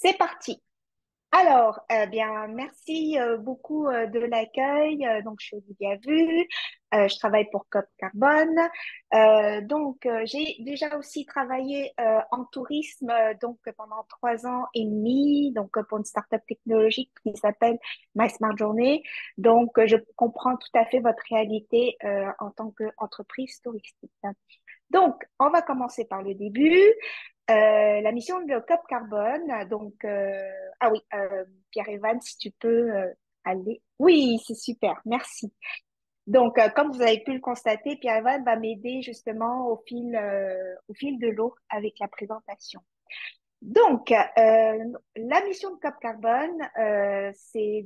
C'est parti. Alors, bien, merci beaucoup de l'accueil. Donc, je suis Olivia Vu. Je travaille pour COP Carbone. J'ai déjà aussi travaillé en tourisme pendant 3 ans et demi, pour une start-up technologique qui s'appelle My Smart Journey. Je comprends tout à fait votre réalité en tant qu'entreprise touristique. On va commencer par le début. La mission de COP Carbone. Ah oui, Pierre-Evan, si tu peux aller. Oui, c'est super, merci. Comme vous avez pu le constater, Pierre-Evan va m'aider justement au fil de l'eau avec la présentation. La mission de Cap Carbone, c'est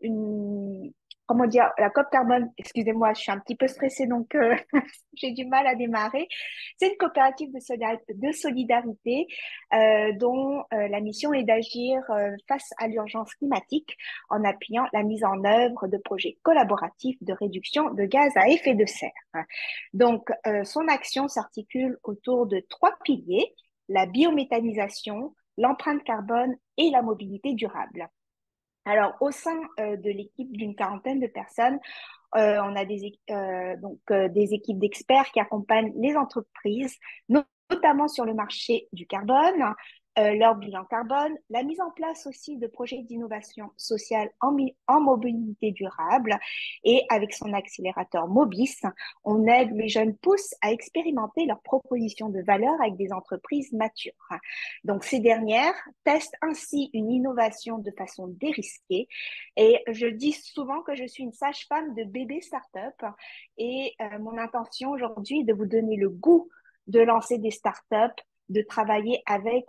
une, comment dire, la COP Carbone, excusez-moi, je suis un petit peu stressée, j'ai du mal à démarrer. C'est une coopérative de solidarité dont la mission est d'agir face à l'urgence climatique en appuyant la mise en œuvre de projets collaboratifs de réduction de gaz à effet de serre. Son action s'articule autour de 3 piliers: la biométhanisation, l'empreinte carbone et la mobilité durable. Alors, au sein de l'équipe d'une quarantaine de personnes, on a des équipes d'experts qui accompagnent les entreprises, notamment sur le marché du carbone, leur bilan carbone, la mise en place aussi de projets d'innovation sociale en mobilité durable. Et avec son accélérateur Mobis, on aide les jeunes pousses à expérimenter leurs propositions de valeur avec des entreprises matures. Donc, ces dernières testent ainsi une innovation de façon dérisquée. Et je dis souvent que je suis une sage-femme de bébé startup. Et mon intention aujourd'hui est de vous donner le goût de lancer des startups, de travailler avec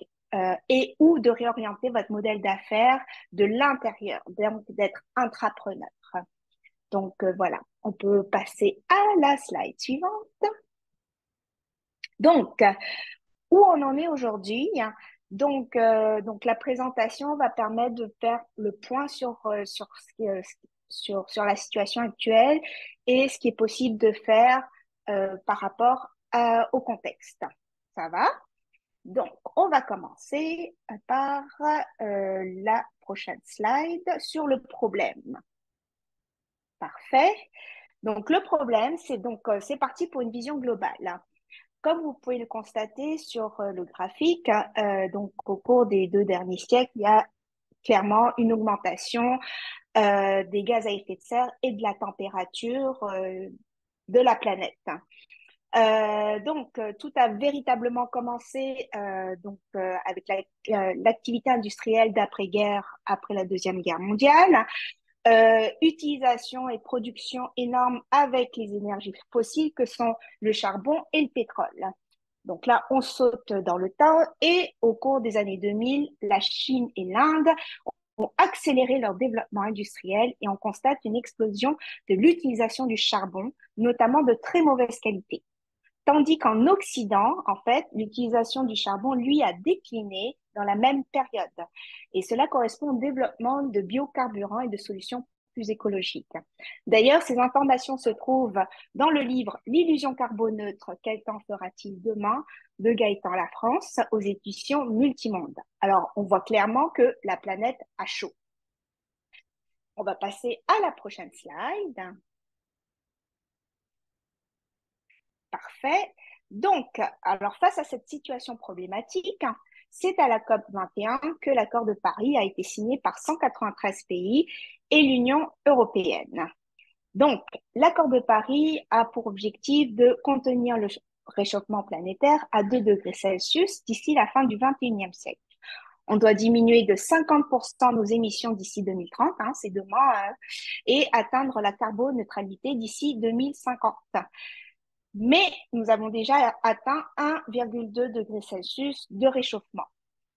et ou de réorienter votre modèle d'affaires de l'intérieur, donc d'être intrapreneur. Voilà, on peut passer à la slide suivante. Donc, où on en est aujourd'hui? La présentation va permettre de faire le point sur la situation actuelle et ce qui est possible de faire par rapport au contexte. Ça va? Donc, on va commencer par la prochaine slide sur le problème. Parfait. Donc, le problème, c'est parti pour une vision globale. Comme vous pouvez le constater sur le graphique, au cours des 2 derniers siècles, il y a clairement une augmentation des gaz à effet de serre et de la température de la planète. Tout a véritablement commencé avec l'activité industrielle d'après-guerre, après la Deuxième Guerre mondiale. Utilisation et production énorme avec les énergies fossiles que sont le charbon et le pétrole. Donc là, on saute dans le temps et au cours des années 2000, la Chine et l'Inde ont accéléré leur développement industriel et on constate une explosion de l'utilisation du charbon, notamment de très mauvaise qualité. Tandis qu'en Occident, en fait, l'utilisation du charbon, lui, a décliné dans la même période. Et cela correspond au développement de biocarburants et de solutions plus écologiques. D'ailleurs, ces informations se trouvent dans le livre L'illusion carboneutre, quel temps fera-t-il demain de Gaëtan Lafrance aux éditions Multimonde. Alors, on voit clairement que la planète a chaud. On va passer à la prochaine slide. Parfait. Alors face à cette situation problématique, c'est à la COP 21 que l'accord de Paris a été signé par 193 pays et l'Union européenne. Donc, l'accord de Paris a pour objectif de contenir le réchauffement planétaire à 2 degrés Celsius d'ici la fin du 21e siècle. On doit diminuer de 50% nos émissions d'ici 2030, c'est demain, et atteindre la carboneutralité d'ici 2050. Mais nous avons déjà atteint 1,2 degré Celsius de réchauffement.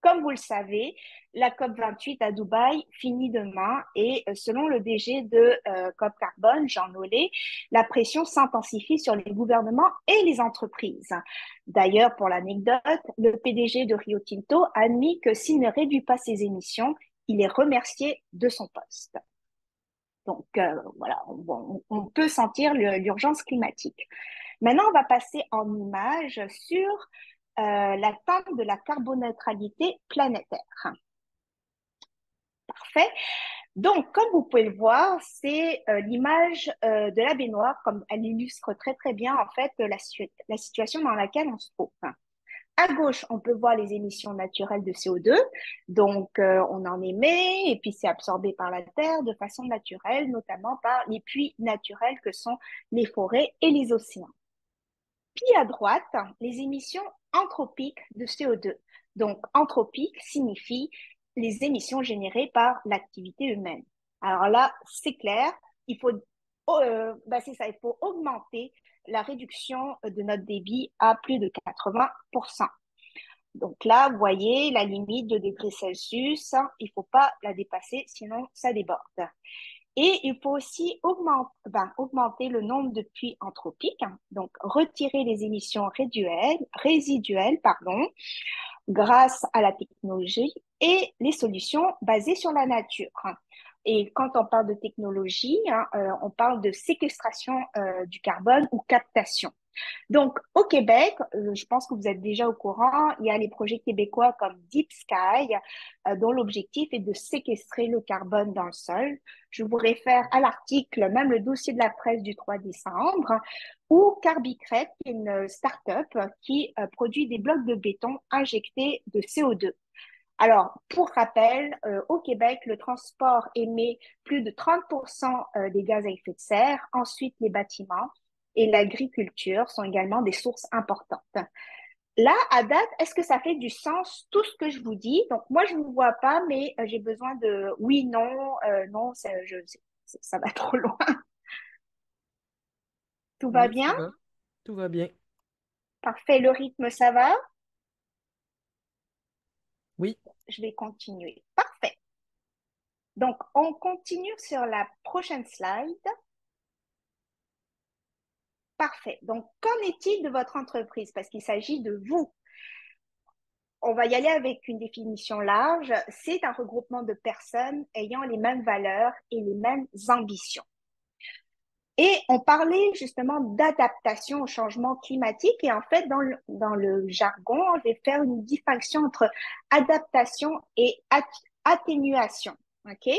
Comme vous le savez, la COP28 à Dubaï finit demain et selon le DG de COP Carbone, Jean Nollet, la pression s'intensifie sur les gouvernements et les entreprises. D'ailleurs, pour l'anecdote, le PDG de Rio Tinto a admis que s'il ne réduit pas ses émissions, il est remercié de son poste. Voilà, on peut sentir l'urgence climatique. Maintenant, on va passer en image sur l'atteinte de la carboneutralité planétaire. Parfait. Donc, comme vous pouvez le voir, c'est l'image de la baignoire, comme elle illustre très très bien en fait la situation dans laquelle on se trouve. À gauche, on peut voir les émissions naturelles de CO2. Donc, on en émet et puis c'est absorbé par la Terre de façon naturelle, notamment par les puits naturels que sont les forêts et les océans. Puis à droite, les émissions anthropiques de CO2. Donc, anthropique signifie les émissions générées par l'activité humaine. Alors là, c'est clair, il faut, c'est ça, il faut augmenter la réduction de notre débit à plus de 80%. Donc là, vous voyez la limite de degrés Celsius, il ne faut pas la dépasser, sinon ça déborde. Et il faut aussi augmenter le nombre de puits anthropiques, donc retirer les émissions résiduelles, grâce à la technologie et les solutions basées sur la nature. Et quand on parle de technologie, on parle de séquestration du carbone ou captation. Donc, au Québec, je pense que vous êtes déjà au courant, il y a les projets québécois comme Deep Sky, dont l'objectif est de séquestrer le carbone dans le sol. Je vous réfère à l'article, même le dossier de la presse du 3 décembre, ou Carbicrete, qui est une start-up qui produit des blocs de béton injectés de CO2. Alors, pour rappel, au Québec, le transport émet plus de 30% des gaz à effet de serre. Ensuite, les bâtiments et l'agriculture sont également des sources importantes. Là, à date, est-ce que ça fait du sens tout ce que je vous dis? Donc, moi, je ne vous vois pas, mais j'ai besoin de oui, non, non, ça va trop loin. Tout va Oui, bien? tout va bien. Parfait, le rythme, ça va? Oui, Je vais continuer. Parfait. Donc, on continue sur la prochaine slide. Parfait. Donc, qu'en est-il de votre entreprise? Parce qu'il s'agit de vous. On va y aller avec une définition large. C'est un regroupement de personnes ayant les mêmes valeurs et les mêmes ambitions. Et on parlait justement d'adaptation au changement climatique. Et en fait, dans le jargon, je vais faire une distinction entre adaptation et atténuation. OK?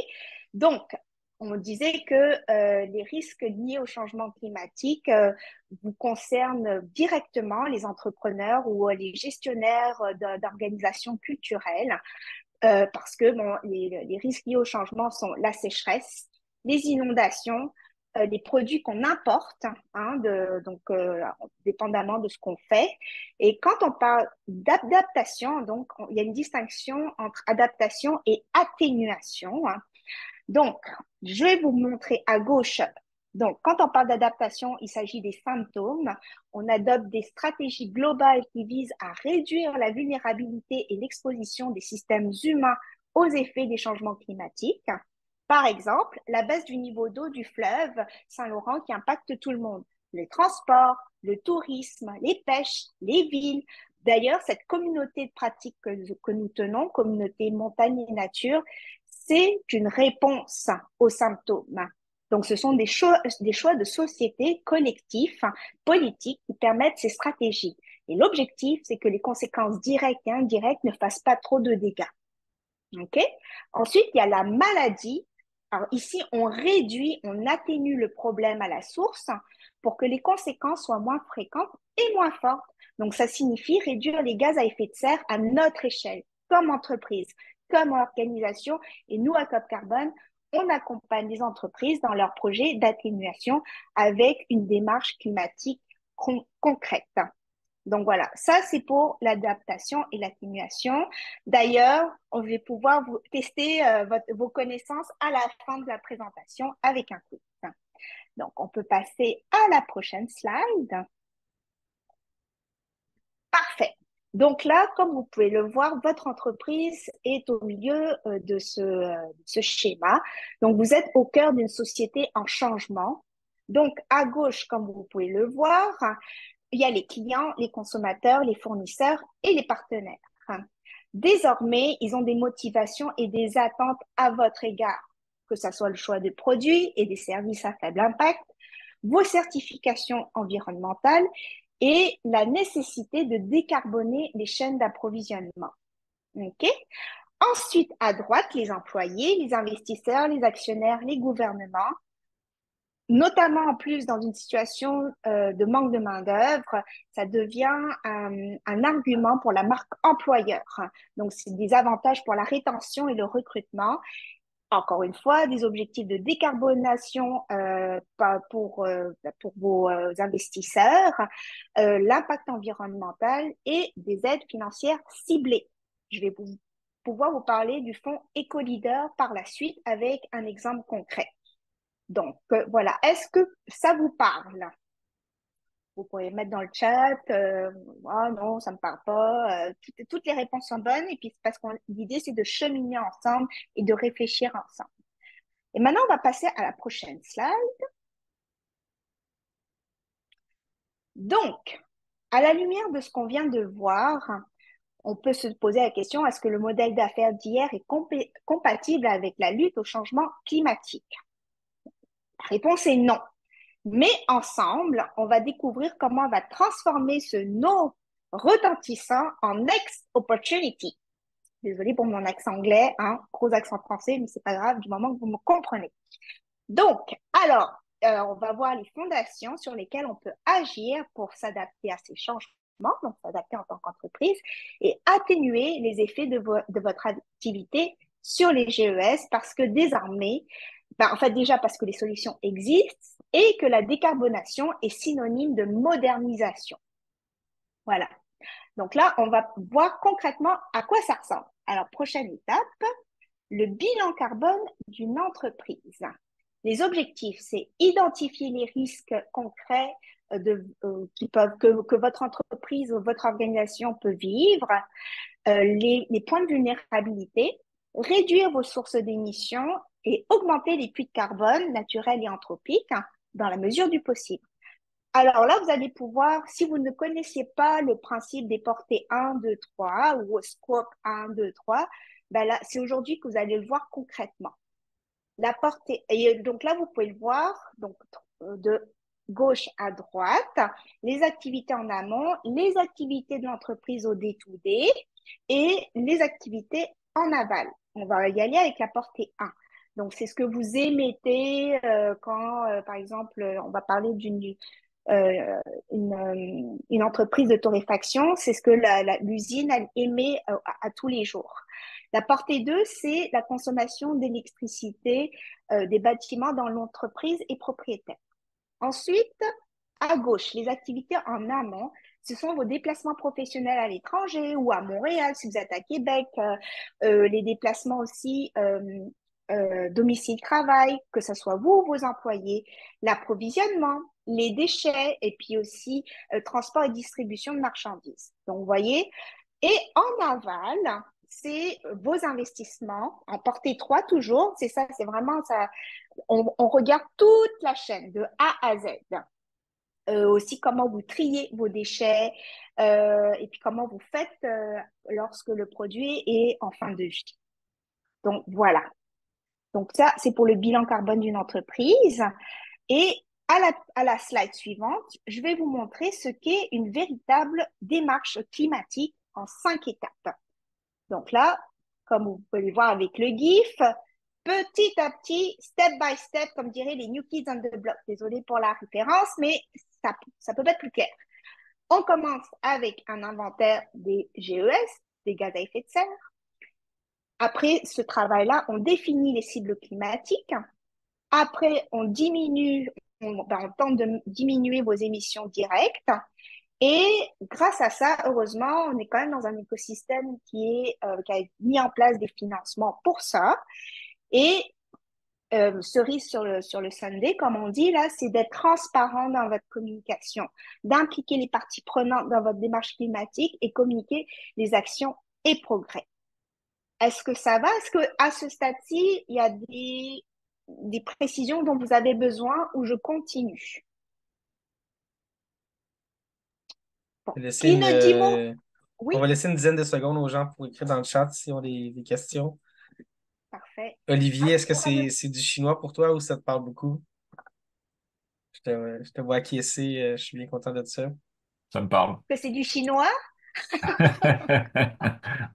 Donc, on disait que les risques liés au changement climatique vous concernent directement les entrepreneurs ou les gestionnaires d'organisations culturelles parce que bon, les risques liés au changement sont la sécheresse, les inondations, les produits qu'on importe, donc dépendamment de ce qu'on fait. Et quand on parle d'adaptation, donc il y a une distinction entre adaptation et atténuation. Donc, je vais vous montrer à gauche. Donc, quand on parle d'adaptation, il s'agit des symptômes. On adopte des stratégies globales qui visent à réduire la vulnérabilité et l'exposition des systèmes humains aux effets des changements climatiques. Par exemple, la baisse du niveau d'eau du fleuve Saint-Laurent qui impacte tout le monde. Les transports, le tourisme, les pêches, les villes. D'ailleurs, cette communauté de pratiques que nous tenons, communauté montagne et nature, c'est une réponse aux symptômes. Donc, ce sont des choix de société collectifs, politiques, qui permettent ces stratégies. Et l'objectif, c'est que les conséquences directes et indirectes ne fassent pas trop de dégâts. OK? Ensuite, il y a la maladie. Alors ici, on réduit, on atténue le problème à la source pour que les conséquences soient moins fréquentes et moins fortes. Donc, ça signifie réduire les gaz à effet de serre à notre échelle, comme entreprise, comme organisation. Et nous, à Cop Carbone, on accompagne les entreprises dans leurs projets d'atténuation avec une démarche climatique concrète. Donc voilà, ça c'est pour l'adaptation et l'atténuation. D'ailleurs, on va pouvoir vous tester vos connaissances à la fin de la présentation avec un quiz. Donc on peut passer à la prochaine slide. Parfait. Donc là, comme vous pouvez le voir, votre entreprise est au milieu de ce schéma. Donc vous êtes au cœur d'une société en changement. Donc à gauche, comme vous pouvez le voir, il y a les clients, les consommateurs, les fournisseurs et les partenaires. Désormais, ils ont des motivations et des attentes à votre égard, que ce soit le choix de produits et des services à faible impact, vos certifications environnementales et la nécessité de décarboner les chaînes d'approvisionnement. OK? Ensuite, à droite, les employés, les investisseurs, les actionnaires, les gouvernements, notamment en plus dans une situation de manque de main-d'œuvre, ça devient un argument pour la marque employeur. Donc, c'est des avantages pour la rétention et le recrutement. Encore une fois, des objectifs de décarbonation pour vos investisseurs, l'impact environnemental et des aides financières ciblées. Je vais pouvoir vous parler du fonds EcoLeader par la suite avec un exemple concret. Donc, voilà. Est-ce que ça vous parle? Vous pouvez mettre dans le chat, ah non, ça me parle pas. Toutes les réponses sont bonnes. Et puis, c'est parce que l'idée, c'est de cheminer ensemble et de réfléchir ensemble. Et maintenant, on va passer à la prochaine slide. Donc, à la lumière de ce qu'on vient de voir, on peut se poser la question, est-ce que le modèle d'affaires d'hier est compatible avec la lutte au changement climatique? La réponse est non. Mais ensemble, on va découvrir comment on va transformer ce non retentissant en next opportunity. Désolée pour mon accent anglais, hein, gros accent français, mais c'est pas grave du moment que vous me comprenez. Donc, alors, on va voir les fondations sur lesquelles on peut agir pour s'adapter à ces changements, donc s'adapter en tant qu'entreprise et atténuer les effets de votre activité sur les GES parce que désormais, en fait déjà parce que les solutions existent et que la décarbonation est synonyme de modernisation. Voilà. Donc là, on va voir concrètement à quoi ça ressemble. Alors, prochaine étape, le bilan carbone d'une entreprise. Les objectifs, c'est identifier les risques concrets que votre entreprise ou votre organisation peut vivre, les points de vulnérabilité, réduire vos sources d'émissions et augmenter les puits de carbone naturels et anthropiques dans la mesure du possible. Alors là, vous allez pouvoir, si vous ne connaissiez pas le principe des portées 1, 2, 3 ou scope 1, 2, 3, ben là, c'est aujourd'hui que vous allez le voir concrètement. La portée, et donc là, vous pouvez le voir, donc de gauche à droite, les activités en amont, les activités de l'entreprise au day-to-day et les activités en aval. On va y aller avec la portée 1. Donc, c'est ce que vous émettez quand, par exemple, on va parler euh, une entreprise de torréfaction, c'est ce que l'usine elle émet à tous les jours. La portée 2, c'est la consommation d'électricité des bâtiments dans l'entreprise et propriétaire. Ensuite, à gauche, les activités en amont, ce sont vos déplacements professionnels à l'étranger ou à Montréal si vous êtes à Québec, les déplacements aussi domicile-travail, que ce soit vous ou vos employés, l'approvisionnement, les déchets et puis aussi transport et distribution de marchandises. Donc, vous voyez, et en aval, c'est vos investissements en portée 3 toujours, c'est ça, c'est vraiment ça. On regarde toute la chaîne de A à Z. Aussi comment vous triez vos déchets et puis comment vous faites lorsque le produit est en fin de vie. Donc voilà. Donc ça, c'est pour le bilan carbone d'une entreprise. Et à la slide suivante, je vais vous montrer ce qu'est une véritable démarche climatique en 5 étapes. Donc là, comme vous pouvez le voir avec le GIF, petit à petit, step by step, comme diraient les New Kids on the Block. Désolée pour la référence, mais ça peut être plus clair. On commence avec un inventaire des GES, des gaz à effet de serre. Après ce travail-là, on définit les cibles climatiques. Après, on tente de diminuer vos émissions directes. Et grâce à ça, heureusement, on est quand même dans un écosystème qui a mis en place des financements pour ça. Et cerise sur le sundae, comme on dit là, c'est d'être transparent dans votre communication, d'impliquer les parties prenantes dans votre démarche climatique et communiquer les actions et progrès. Est-ce que ça va? Est-ce qu'à ce stade-ci, il y a des précisions dont vous avez besoin ou je continue? Bon. On va laisser Qui ne dit mot? on Oui, va laisser une dizaine de secondes aux gens pour écrire dans le chat s'ils ont des questions. parfait. Olivier, Ah, est-ce que c'est du chinois pour toi ou ça te parle beaucoup? Je te vois acquiescer, je suis bien content de ça. ça me parle. Que c'est du chinois?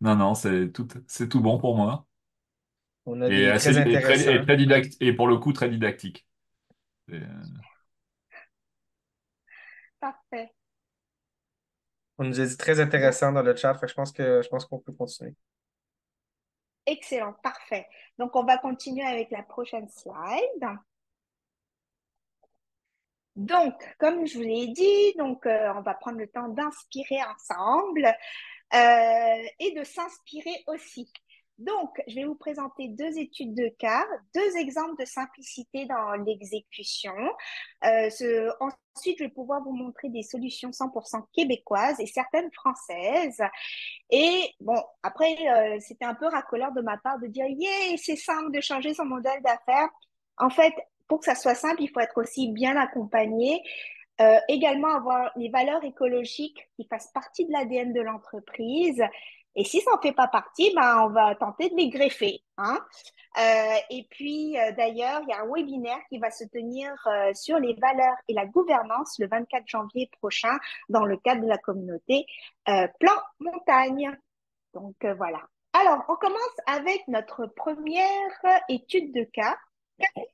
Non, non, c'est tout bon pour moi. On a Et des très intéressants. très didactique, et pour le coup, très didactique. Et, Parfait. On nous a dit très Bon, intéressant dans le chat, fait que je pense qu'on peut continuer. excellent, parfait. Donc, on va continuer avec la prochaine slide. Donc, comme je vous l'ai dit, on va prendre le temps d'inspirer ensemble et de s'inspirer aussi. Donc, je vais vous présenter deux études de cas, deux exemples de simplicité dans l'exécution. Ensuite, je vais pouvoir vous montrer des solutions 100% québécoises et certaines françaises. Et bon, après, c'était un peu racoleur de ma part de dire, yeah, c'est simple de changer son modèle d'affaires. En fait, pour que ça soit simple, il faut être aussi bien accompagné. Également, avoir les valeurs écologiques qui fassent partie de l'ADN de l'entreprise. Et si ça n'en fait pas partie, ben, on va tenter de les greffer. Hein. Et puis, d'ailleurs, il y a un webinaire qui va se tenir sur les valeurs et la gouvernance le 24 janvier prochain dans le cadre de la communauté Plan Montagne. Donc, voilà. Alors, on commence avec notre première étude de cas,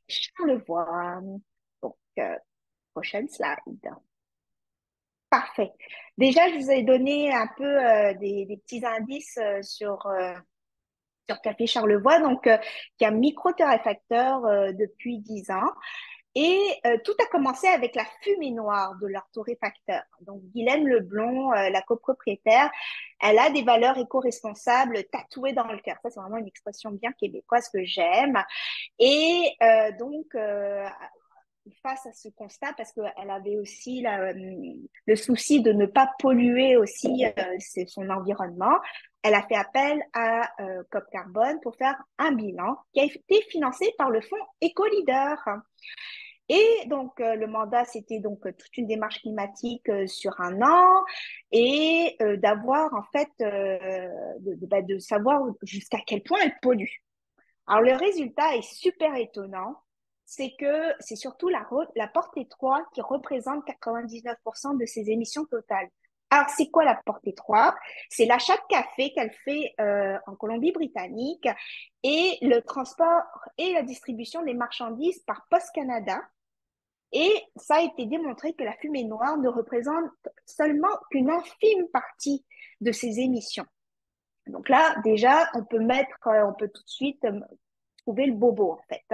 Charlevoix. Donc, prochaine slide. Parfait. Déjà, je vous ai donné un peu des petits indices sur Café Charlevoix, qui est un micro-torréfacteur depuis 10 ans. Et tout a commencé avec la fumée noire de leur torréfacteur. Donc, Guylaine Leblond, la copropriétaire, elle a des valeurs éco-responsables tatouées dans le cœur. Ça, c'est vraiment une expression bien québécoise que j'aime. Et face à ce constat, parce qu'elle avait aussi le souci de ne pas polluer aussi son environnement, elle a fait appel à COP Carbone pour faire un bilan qui a été financé par le fonds EcoLeader. Et donc, le mandat, c'était donc toute une démarche climatique sur un an et d'avoir, en fait, de savoir jusqu'à quel point elle pollue. Alors, le résultat est super étonnant. C'est que c'est surtout la porte étroite qui représente 99% de ses émissions totales. Alors, c'est quoi la porte étroite? C'est l'achat de café qu'elle fait en Colombie-Britannique et le transport et la distribution des marchandises par Post Canada. Et ça a été démontré que la fumée noire ne représente seulement qu'une infime partie de ces émissions. Donc là, déjà, on peut tout de suite trouver le bobo, en fait.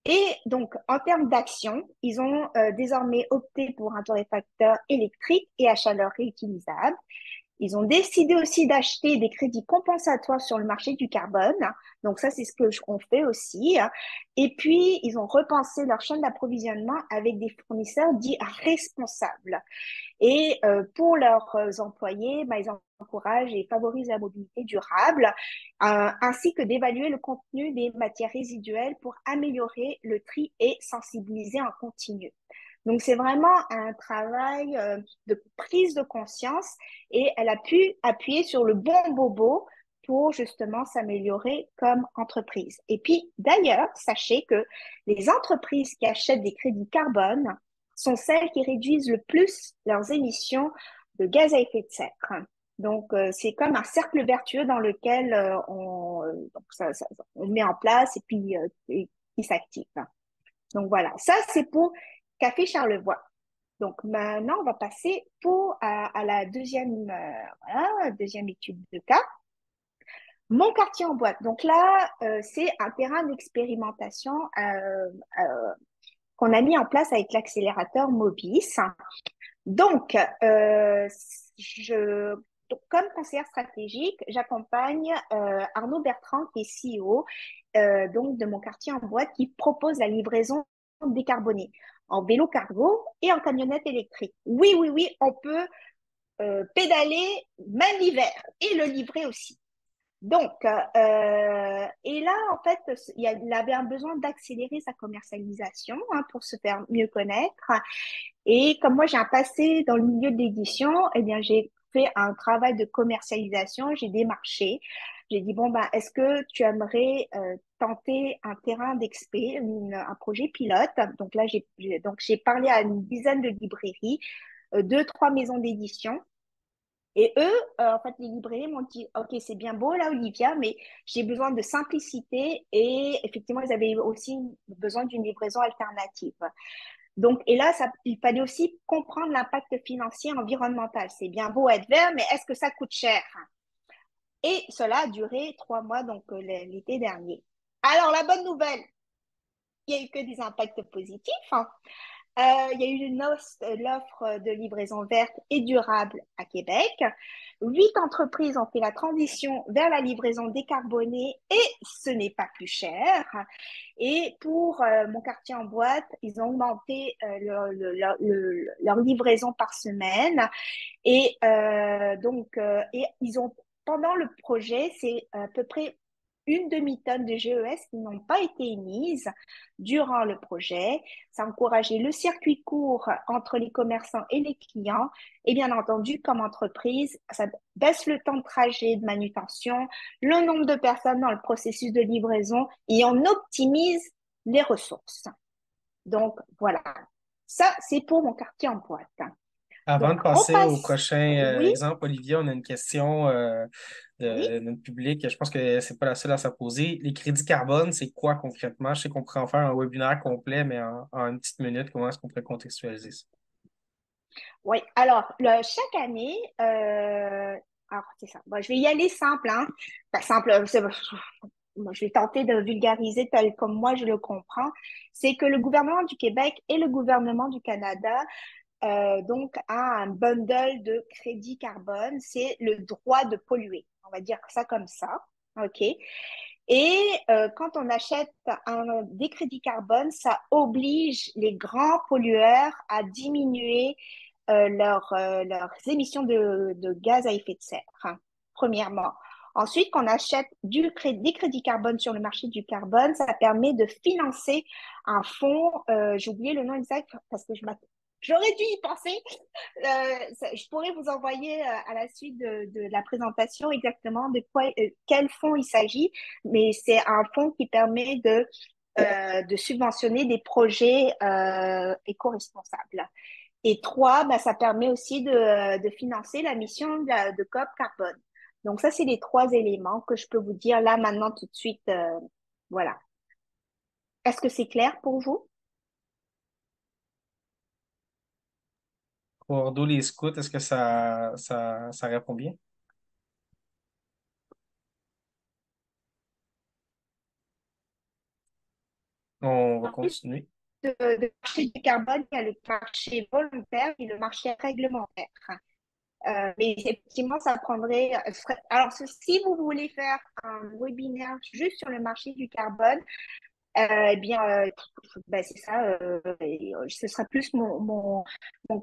Et donc, en termes d'action, ils ont désormais opté pour un torréfacteur électrique et à chaleur réutilisable. Ils ont décidé aussi d'acheter des crédits compensatoires sur le marché du carbone. Donc ça, c'est ce que on fait aussi. Et puis, ils ont repensé leur chaîne d'approvisionnement avec des fournisseurs dits responsables. Et pour leurs employés, ils encouragent et favorisent la mobilité durable, ainsi que d'évaluer le contenu des matières résiduelles pour améliorer le tri et sensibiliser en continu. Donc, c'est vraiment un travail de prise de conscience et elle a pu appuyer sur le bon bobo pour justement s'améliorer comme entreprise. Et puis, d'ailleurs, sachez que les entreprises qui achètent des crédits carbone sont celles qui réduisent le plus leurs émissions de gaz à effet de serre. Donc, c'est comme un cercle vertueux dans lequel on met en place et qui s'active. Donc, voilà. Ça, c'est pour Café Charlevoix. Donc, maintenant, on va passer à la deuxième étude de cas. Mon quartier en boîte. Donc là, c'est un terrain d'expérimentation qu'on a mis en place avec l'accélérateur Mobis. Donc, je, comme conseillère stratégique, j'accompagne Arnaud Bertrand, qui est CEO donc de mon quartier en boîte, qui propose la livraison décarbonée en vélo cargo et en camionnette électrique. Oui, oui, oui, on peut pédaler même l'hiver et le livrer aussi. Donc, et là, en fait, il avait un besoin d'accélérer sa commercialisation pour se faire mieux connaître. Et comme moi, j'ai un passé dans le milieu de l'édition, eh bien, j'ai fait un travail de commercialisation, j'ai démarché. J'ai dit, bon, bah, est-ce que tu aimerais tenter un terrain d'expé, un projet pilote? Donc là, j'ai parlé à une dizaine de librairies deux, trois maisons d'édition. Et eux, en fait, les librairies m'ont dit, OK, c'est bien beau là, Olivia, mais j'ai besoin de simplicité et effectivement, ils avaient aussi besoin d'une livraison alternative. Donc, et là, il fallait aussi comprendre l'impact financier et environnemental. C'est bien beau être vert, mais est-ce que ça coûte cher? Et cela a duré 3 mois, donc l'été dernier. Alors, la bonne nouvelle, il n'y a eu que des impacts positifs, hein. Il y a eu l'offre de livraison verte et durable à Québec. 8 entreprises ont fait la transition vers la livraison décarbonée et ce n'est pas plus cher. Et pour mon quartier en boîte, ils ont augmenté leur livraison par semaine. Et et ils ont, pendant le projet, c'est à peu près une demi-tonne de GES qui n'ont pas été émises durant le projet. Ça a encouragé le circuit court entre les commerçants et les clients. Et bien entendu, comme entreprise, ça baisse le temps de trajet, de manutention, le nombre de personnes dans le processus de livraison et on optimise les ressources. Donc, voilà. Ça, c'est pour mon quartier en boîte. Avant Donc, de on passer au passe. prochain Oui, exemple, Olivia, on a une question oui. de notre public. Je pense que c'est pas la seule à se poser. Les crédits carbone, c'est quoi concrètement? Je sais qu'on pourrait en faire un webinaire complet, mais en une petite minute, comment est-ce qu'on pourrait contextualiser ça? Oui, alors, chaque année, alors c'est ça. Bon, je vais y aller simple, hein. Enfin, simple, moi, je vais tenter de vulgariser tel comme moi je le comprends. C'est que le gouvernement du Québec et le gouvernement du Canada donc a un bundle de crédits carbone. C'est le droit de polluer. On va dire ça comme ça. OK? Et quand on achète des crédits carbone, ça oblige les grands pollueurs à diminuer leurs émissions de gaz à effet de serre, hein, premièrement. Ensuite, quand on achète des crédits carbone sur le marché du carbone, ça permet de financer un fonds, j'ai oublié le nom exact parce que j'aurais dû y penser. Je pourrais vous envoyer à la suite de la présentation exactement quel fonds il s'agit, mais c'est un fonds qui permet de subventionner des projets éco-responsables. Et trois, bah, ça permet aussi de financer la mission de COP Carbone. Donc ça, c'est les trois éléments que je peux vous dire là maintenant tout de suite. Voilà. Est-ce que c'est clair pour vous? Pour Bordeaux, les scouts, est-ce que ça répond bien? On va En plus continuer. de marché du carbone, il y a le marché volontaire et le marché réglementaire. Mais effectivement, ça prendrait. Alors, si vous voulez faire un webinaire juste sur le marché du carbone, eh bien, ben, c'est ça. Ce sera plus mon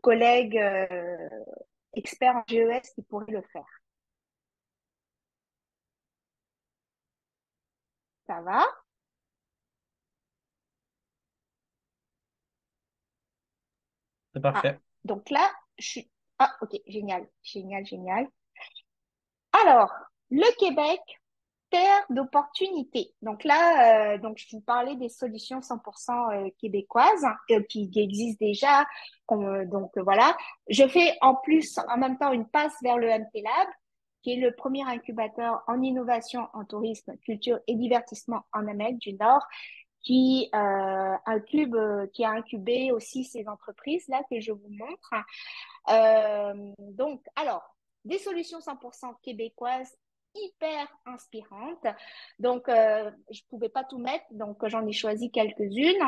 collègue expert en GES qui pourrait le faire. Ça va? C'est Ah, parfait. donc là, je suis. Ah, ok, génial, génial, génial. Alors, le Québec, terre d'opportunités. Donc là, donc je vous parlais des solutions 100% québécoises qui existent déjà. Donc voilà, je fais en plus en même temps une passe vers le MT Lab, qui est le premier incubateur en innovation en tourisme, culture et divertissement en Amérique du Nord, qui a incubé aussi ces entreprises là que je vous montre. Donc, alors, des solutions 100% québécoises hyper inspirantes. Donc, je ne pouvais pas tout mettre, donc j'en ai choisi quelques-unes.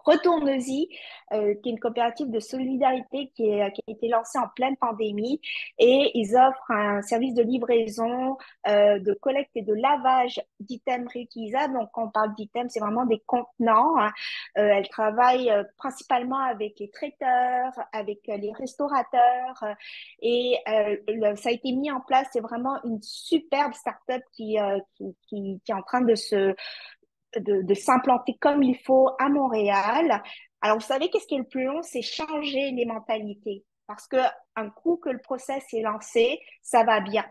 Retourne-y, qui est une coopérative de solidarité qui a été lancée en pleine pandémie et ils offrent un service de livraison, de collecte et de lavage d'items réutilisables. Donc, quand on parle d'items, c'est vraiment des contenants, hein. Elle travaille principalement avec les traiteurs, avec les restaurateurs ça a été mis en place. C'est vraiment une superbe start-up qui est en train de s'implanter comme il faut à Montréal. Alors, vous savez, qu'est-ce qui est le plus long? C'est changer les mentalités. Parce que un coup que le process est lancé, ça va bien.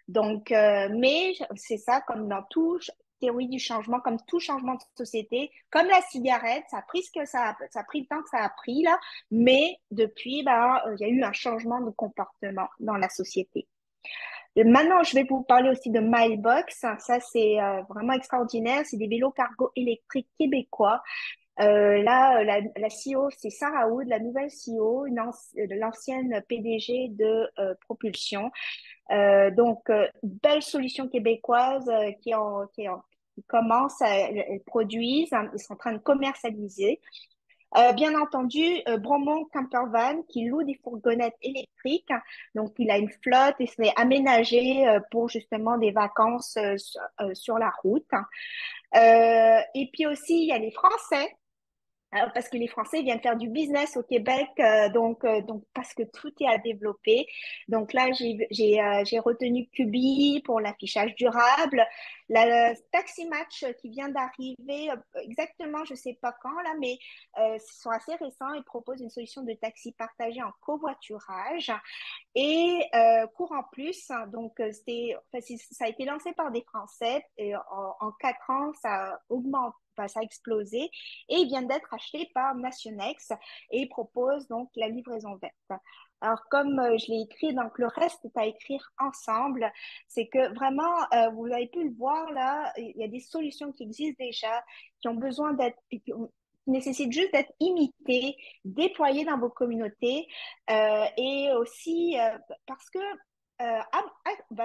Donc, mais c'est ça, comme dans tout, théorie du changement, comme tout changement de société, comme la cigarette, ça a pris ça a pris le temps que ça a pris là, mais depuis, il y a eu un changement de comportement dans la société. Et maintenant, je vais vous parler aussi de Milebox. Ça, c'est vraiment extraordinaire. C'est des vélos cargo électriques québécois. Là, la CEO, c'est Sarah Wood, la nouvelle CEO, l'ancienne PDG de Propulsion. Belle solution québécoise qui commence, elles produisent, hein, ils sont en train de commercialiser. Bien entendu, Bromont Campervan qui loue des fourgonnettes électriques. Donc, il a une flotte et c'est aménagé pour justement des vacances sur la route. Et puis aussi, il y a les Français parce que les Français viennent faire du business au Québec, donc parce que tout est à développer. Donc là, j'ai retenu Kubi pour l'affichage durable, la Taxi Match qui vient d'arriver, exactement, je sais pas quand là, mais ils sont assez récents. Ils proposent une solution de taxi partagé en covoiturage et Courant Plus. Donc ça a été lancé par des Français et en 4 ans, ça augmente. Ça a explosé et il vient d'être acheté par Nationex et il propose donc la livraison verte. Alors, comme je l'ai écrit, donc le reste est à écrire ensemble. C'est que vraiment, vous avez pu le voir là, il y a des solutions qui existent déjà, qui ont besoin qui nécessitent juste d'être imitées, déployées dans vos communautés et aussi parce que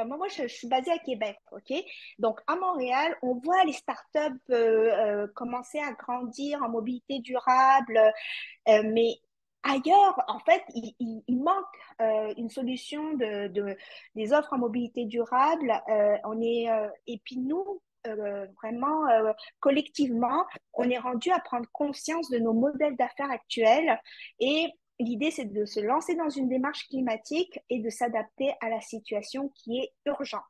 moi, je suis basée à Québec, OK? Donc, à Montréal, on voit les startups commencer à grandir en mobilité durable, mais ailleurs, en fait, il manque une solution des offres en mobilité durable. Et puis nous, vraiment, collectivement, on est rendu à prendre conscience de nos modèles d'affaires actuels et l'idée, c'est de se lancer dans une démarche climatique et de s'adapter à la situation qui est urgente.